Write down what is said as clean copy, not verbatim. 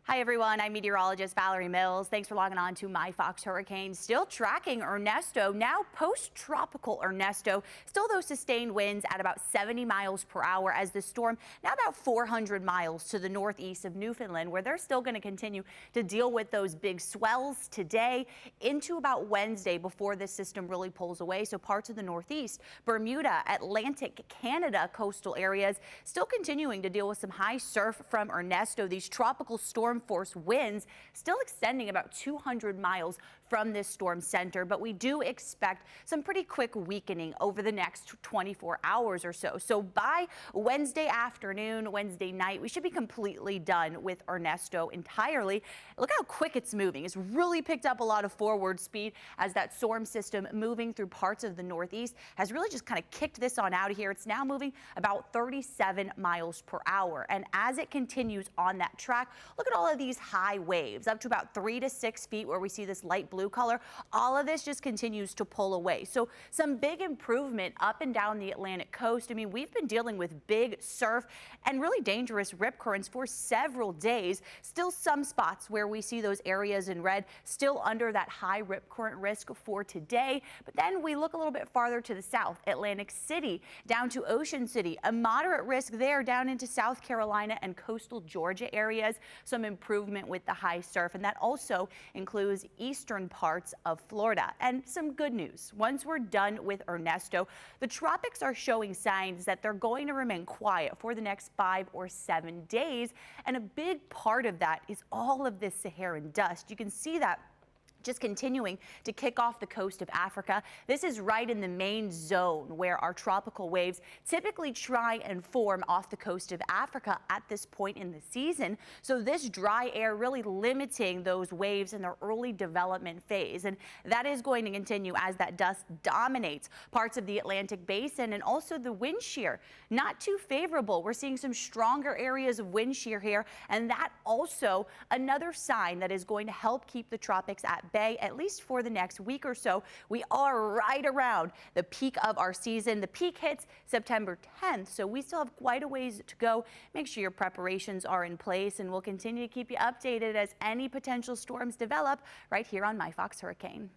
Hi everyone, I'm meteorologist Valerie Mills. Thanks for logging on to My Fox Hurricane. Still tracking Ernesto, now post-tropical Ernesto. Still those sustained winds at about 70 miles per hour as the storm now about 400 miles to the northeast of Newfoundland, where they're still going to continue to deal with those big swells today into about Wednesday before this system really pulls away. So parts of the northeast, Bermuda, Atlantic Canada coastal areas still continuing to deal with some high surf from Ernesto. These tropical storm force winds still extending about 200 miles from this storm center, but we do expect some pretty quick weakening over the next 24 hours or so. So by Wednesday afternoon, Wednesday night, we should be completely done with Ernesto entirely. Look how quick it's moving. It's really picked up a lot of forward speed as that storm system moving through parts of the northeast has really just kind of kicked this on out of here. It's now moving about 37 miles per hour. And as it continues on that track, look at all of these high waves up to about 3 to 6 feet where we see this light blue color. All of this just continues to pull away. So some big improvement up and down the Atlantic coast. I mean, we've been dealing with big surf and really dangerous rip currents for several days. Still some spots where we see those areas in red still under that high rip current risk for today. But then we look a little bit farther to the south, Atlantic City down to Ocean City, a moderate risk there down into South Carolina and coastal Georgia areas. Some improvement with the high surf, and that also includes eastern parts of Florida. And some good news, once we're done with Ernesto, the tropics are showing signs that they're going to remain quiet for the next 5 or 7 days, and a big part of that is all of this Saharan dust. You can see that just continuing to kick off the coast of Africa. This is right in the main zone where our tropical waves typically try and form off the coast of Africa at this point in the season. So this dry air really limiting those waves in their early development phase. And that is going to continue as that dust dominates parts of the Atlantic basin, and also the wind shear. Not too favorable. We're seeing some stronger areas of wind shear here, and that also another sign that is going to help keep the tropics at bay, at least for the next week or so. We are right around the peak of our season. The peak hits September 10th, so we still have quite a ways to go. Make sure your preparations are in place, and we'll continue to keep you updated as any potential storms develop right here on My Fox Hurricane.